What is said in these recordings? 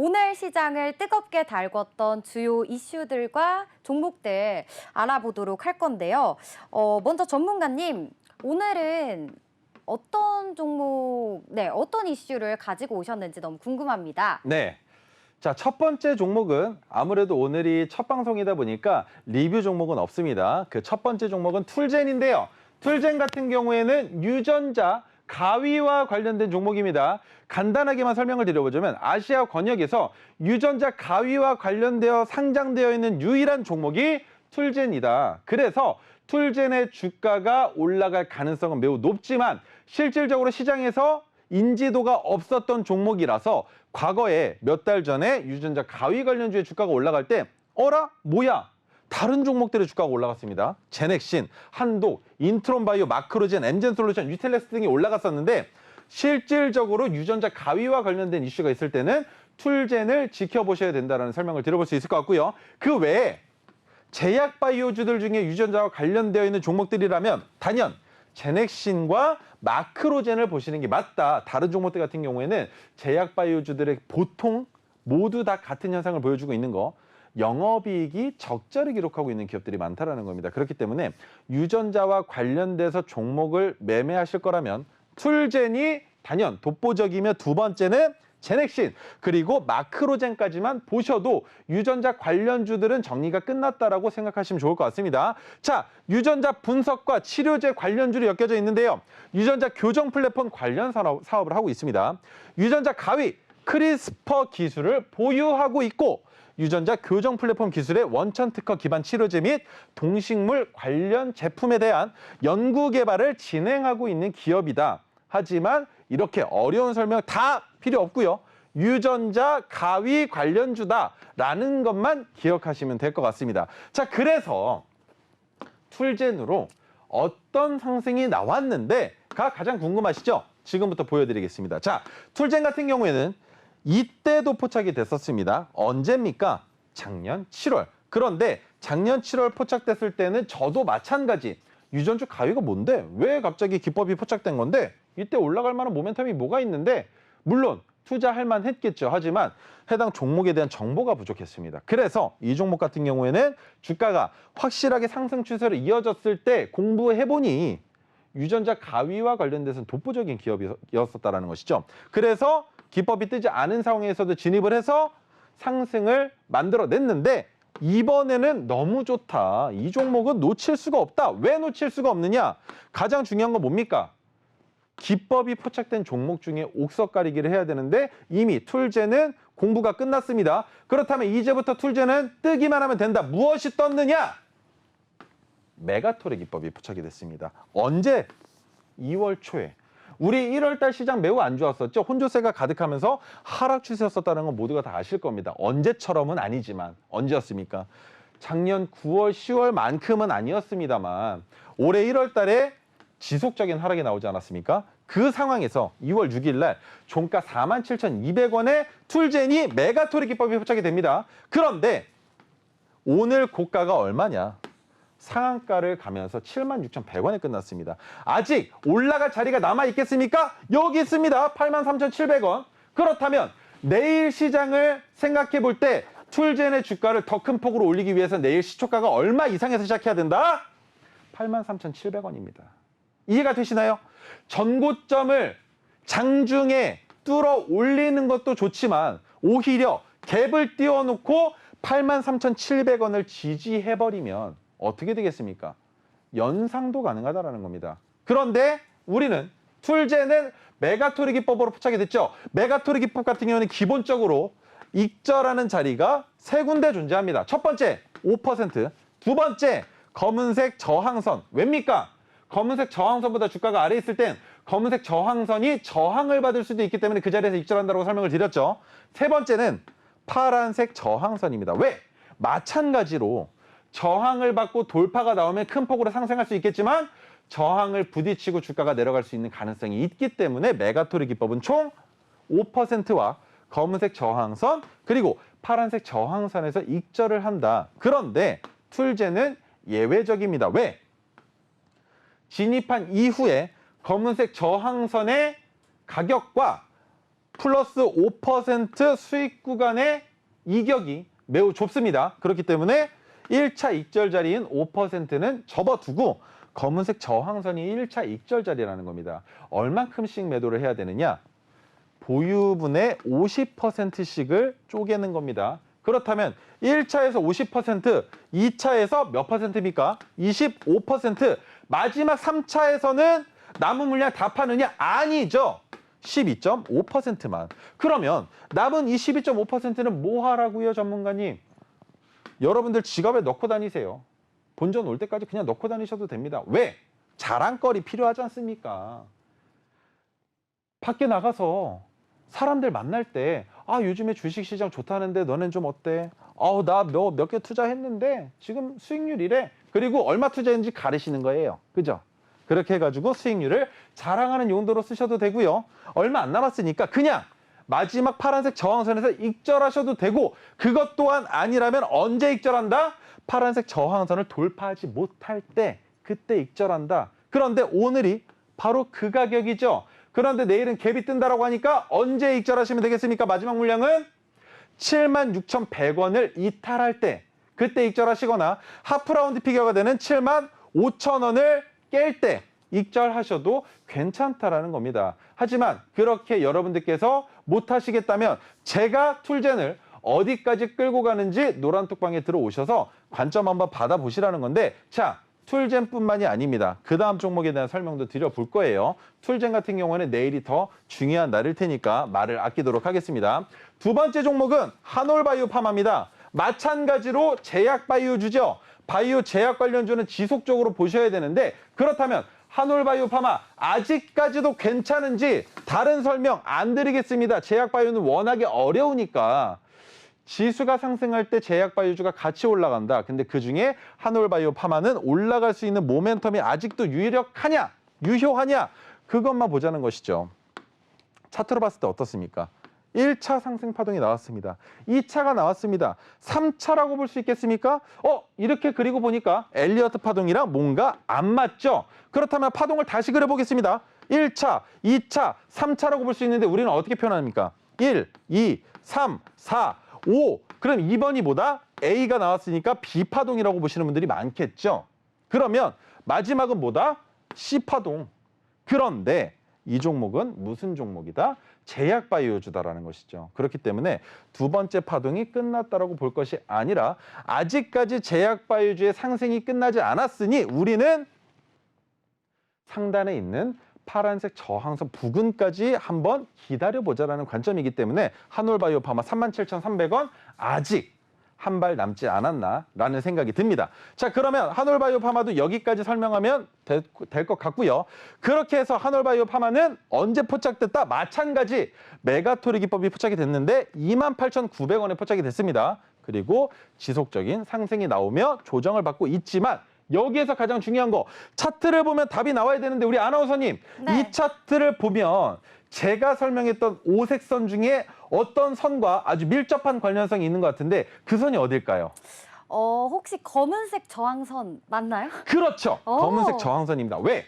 오늘 시장을 뜨겁게 달궜던 주요 이슈들과 종목들 알아보도록 할 건데요. 먼저 전문가님, 오늘은 어떤 종목, 어떤 이슈를 가지고 오셨는지 너무 궁금합니다. 네. 자, 첫 번째 종목은 아무래도 오늘이 첫 방송이다 보니까 리뷰 종목은 없습니다. 그 첫 번째 종목은 툴젠인데요. 툴젠 같은 경우에는 유전자 가위와 관련된 종목입니다. 간단하게만 설명을 드려보자면 아시아 권역에서 유전자 가위와 관련되어 상장되어 있는 유일한 종목이 툴젠이다. 그래서 툴젠의 주가가 올라갈 가능성은 매우 높지만 실질적으로 시장에서 인지도가 없었던 종목이라서 과거에 몇 달 전에 유전자 가위 관련주의 주가가 올라갈 때 어라? 뭐야? 다른 종목들의 주가가 올라갔습니다. 제넥신, 한도, 인트론바이오, 마크로젠, 엠젠솔루션, 유텔렉스 등이 올라갔었는데 실질적으로 유전자 가위와 관련된 이슈가 있을 때는 툴젠을 지켜보셔야 된다는 설명을 드려볼 수 있을 것 같고요. 그 외에 제약바이오주들 중에 유전자와 관련되어 있는 종목들이라면 단연 제넥신과 마크로젠을 보시는 게 맞다. 다른 종목들 같은 경우에는 제약바이오주들의 보통 모두 다 같은 현상을 보여주고 있는 거. 영업이익이 적자를 기록하고 있는 기업들이 많다라는 겁니다. 그렇기 때문에 유전자와 관련돼서 종목을 매매하실 거라면 툴젠이 단연 독보적이며 두 번째는 제넥신 그리고 마크로젠까지만 보셔도 유전자 관련주들은 정리가 끝났다라고 생각하시면 좋을 것 같습니다. 자, 유전자 분석과 치료제 관련주로 엮여져 있는데요. 유전자 교정 플랫폼 관련 사업을 하고 있습니다. 유전자 가위, 크리스퍼 기술을 보유하고 있고 유전자 교정 플랫폼 기술의 원천 특허 기반 치료제 및 동식물 관련 제품에 대한 연구 개발을 진행하고 있는 기업이다. 하지만 이렇게 어려운 설명 다 필요 없고요. 유전자 가위 관련주다라는 것만 기억하시면 될 것 같습니다. 자, 그래서 툴젠으로 어떤 상승이 나왔는데가 가장 궁금하시죠? 지금부터 보여드리겠습니다. 자, 툴젠 같은 경우에는 이때도 포착이 됐었습니다. 언제입니까? 작년 7월. 그런데 작년 7월 포착됐을 때는 저도 마찬가지. 유전자 가위가 뭔데? 왜 갑자기 기법이 포착된 건데? 이때 올라갈 만한 모멘텀이 뭐가 있는데? 물론 투자할 만했겠죠. 하지만 해당 종목에 대한 정보가 부족했습니다. 그래서 이 종목 같은 경우에는 주가가 확실하게 상승 추세로 이어졌을 때 공부해보니 유전자 가위와 관련돼서는 독보적인 기업이었었다는 것이죠. 그래서 기법이 뜨지 않은 상황에서도 진입을 해서 상승을 만들어냈는데 이번에는 너무 좋다. 이 종목은 놓칠 수가 없다. 왜 놓칠 수가 없느냐? 가장 중요한 건 뭡니까? 기법이 포착된 종목 중에 옥석 가리기를 해야 되는데 이미 툴젠은 공부가 끝났습니다. 그렇다면 이제부터 툴젠은 뜨기만 하면 된다. 무엇이 떴느냐? 메가토르 기법이 포착이 됐습니다. 언제? 2월 초에. 우리 1월달 시장 매우 안 좋았었죠. 혼조세가 가득하면서 하락 추세였었다는 건 모두가 다 아실 겁니다. 언제처럼은 아니지만 언제였습니까? 작년 9월, 10월만큼은 아니었습니다만 올해 1월달에 지속적인 하락이 나오지 않았습니까? 그 상황에서 2월 6일 날 종가 47,200원에 툴젠이 메가토르 기법이 포착이 됩니다. 그런데 오늘 고가가 얼마냐? 상한가를 가면서 76,100원에 끝났습니다. 아직 올라갈 자리가 남아있겠습니까? 여기 있습니다. 83,700원. 그렇다면 내일 시장을 생각해 볼 때 툴젠의 주가를 더 큰 폭으로 올리기 위해서 내일 시초가가 얼마 이상에서 시작해야 된다? 83,700원입니다. 이해가 되시나요? 전고점을 장중에 뚫어 올리는 것도 좋지만 오히려 갭을 띄워놓고 83,700원을 지지해버리면 어떻게 되겠습니까? 연상도 가능하다는 겁니다. 그런데 우리는 툴젠은 메가토르 기법으로 포착이 됐죠. 메가토르 기법 같은 경우는 기본적으로 익절하는 자리가 세 군데 존재합니다. 첫 번째 5%, 두 번째 검은색 저항선. 왜입니까? 검은색 저항선보다 주가가 아래에 있을 땐 검은색 저항선이 저항을 받을 수도 있기 때문에 그 자리에서 익절한다고 설명을 드렸죠. 세 번째는 파란색 저항선입니다. 왜? 마찬가지로 저항을 받고 돌파가 나오면 큰 폭으로 상승할 수 있겠지만 저항을 부딪히고 주가가 내려갈 수 있는 가능성이 있기 때문에 메가토르 기법은 총 5%와 검은색 저항선 그리고 파란색 저항선에서 익절을 한다. 그런데 툴젠은 예외적입니다. 왜? 진입한 이후에 검은색 저항선의 가격과 플러스 5% 수익 구간의 이격이 매우 좁습니다. 그렇기 때문에 1차 익절 자리인 5%는 접어두고 검은색 저항선이 1차 익절 자리라는 겁니다. 얼만큼씩 매도를 해야 되느냐? 보유분의 50%씩을 쪼개는 겁니다. 그렇다면 1차에서 50%, 2차에서 몇 퍼센트입니까? 25%. 마지막 3차에서는 남은 물량 다 파느냐? 아니죠. 12.5%만. 그러면 남은 이 12.5%는 뭐 하라고요, 전문가님? 여러분들 지갑에 넣고 다니세요. 본전 올 때까지 그냥 넣고 다니셔도 됩니다. 왜? 자랑거리 필요하지 않습니까? 밖에 나가서 사람들 만날 때 요즘에 주식시장 좋다는데 너넨 좀 어때? 나 몇 개 투자했는데 지금 수익률 이래. 그리고 얼마 투자했는지 가르시는 거예요. 그죠? 그렇게 해가지고 수익률을 자랑하는 용도로 쓰셔도 되고요. 얼마 안 남았으니까 그냥 마지막 파란색 저항선에서 익절하셔도 되고, 그것 또한 아니라면 언제 익절한다? 파란색 저항선을 돌파하지 못할 때 그때 익절한다. 그런데 오늘이 바로 그 가격이죠. 그런데 내일은 갭이 뜬다라고 하니까 언제 익절하시면 되겠습니까? 마지막 물량은 76,100원을 이탈할 때 그때 익절하시거나 하프라운드 피겨가 되는 75,000원을 깰 때 익절하셔도 괜찮다라는 겁니다. 하지만 그렇게 여러분들께서 못하시겠다면 제가 툴젠을 어디까지 끌고 가는지 노란 톡방에 들어오셔서 관점 한번 받아보시라는 건데, 자, 툴젠뿐만이 아닙니다. 그 다음 종목에 대한 설명도 드려볼 거예요. 툴젠 같은 경우는 내일이 더 중요한 날일 테니까 말을 아끼도록 하겠습니다. 두 번째 종목은 한올바이오 파마입니다. 마찬가지로 제약바이오주죠. 바이오 제약 관련주는 지속적으로 보셔야 되는데, 그렇다면 한올바이오 파마 아직까지도 괜찮은지 다른 설명 안 드리겠습니다. 제약바이오는 워낙에 어려우니까. 지수가 상승할 때 제약바이오주가 같이 올라간다. 근데 그중에 한올바이오 파마는 올라갈 수 있는 모멘텀이 아직도 유력하냐, 유효하냐, 그것만 보자는 것이죠. 차트로 봤을 때 어떻습니까? 1차 상승 파동이 나왔습니다. 2차가 나왔습니다. 3차라고 볼 수 있겠습니까? 이렇게 그리고 보니까 엘리어트 파동이랑 뭔가 안 맞죠? 그렇다면 파동을 다시 그려보겠습니다. 1차, 2차, 3차라고 볼 수 있는데 우리는 어떻게 표현합니까? 1, 2, 3, 4, 5. 그럼 2번이 뭐다? A가 나왔으니까 B파동이라고 보시는 분들이 많겠죠? 그러면 마지막은 뭐다? C파동. 그런데 이 종목은 무슨 종목이다? 제약바이오주다라는 것이죠. 그렇기 때문에 두 번째 파동이 끝났다라고 볼 것이 아니라 아직까지 제약바이오주의 상승이 끝나지 않았으니 우리는 상단에 있는 파란색 저항선 부근까지 한번 기다려보자라는 관점이기 때문에 한올바이오 파마 37,300원 아직 한 발 남지 않았나라는 생각이 듭니다. 자, 그러면 한올바이오 파마도 여기까지 설명하면 될 것 같고요. 그렇게 해서 한올바이오 파마는 언제 포착됐다? 마찬가지 메가토리 기법이 포착이 됐는데 28,900원에 포착이 됐습니다. 그리고 지속적인 상승이 나오며 조정을 받고 있지만 여기에서 가장 중요한 거, 차트를 보면 답이 나와야 되는데 우리 아나운서님, 네. 이 차트를 보면 제가 설명했던 오색선 중에 어떤 선과 아주 밀접한 관련성이 있는 것 같은데 그 선이 어딜까요? 혹시 검은색 저항선 맞나요? 그렇죠. 검은색 저항선입니다. 왜?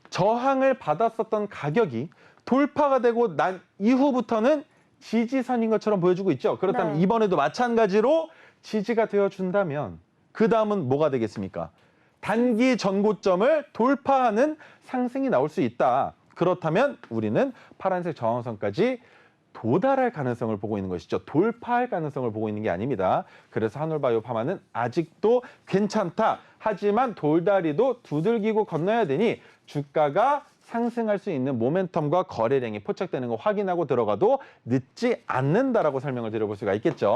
저항을 받았었던 가격이 돌파가 되고 난 이후부터는 지지선인 것처럼 보여주고 있죠. 그렇다면 네. 이번에도 마찬가지로 지지가 되어준다면 그 다음은 뭐가 되겠습니까? 단기 전고점을 돌파하는 상승이 나올 수 있다. 그렇다면 우리는 파란색 저항선까지 도달할 가능성을 보고 있는 것이죠. 돌파할 가능성을 보고 있는 게 아닙니다. 그래서 한올바이오 파마는 아직도 괜찮다. 하지만 돌다리도 두들기고 건너야 되니 주가가 상승할 수 있는 모멘텀과 거래량이 포착되는 거 확인하고 들어가도 늦지 않는다라고 설명을 드려볼 수가 있겠죠.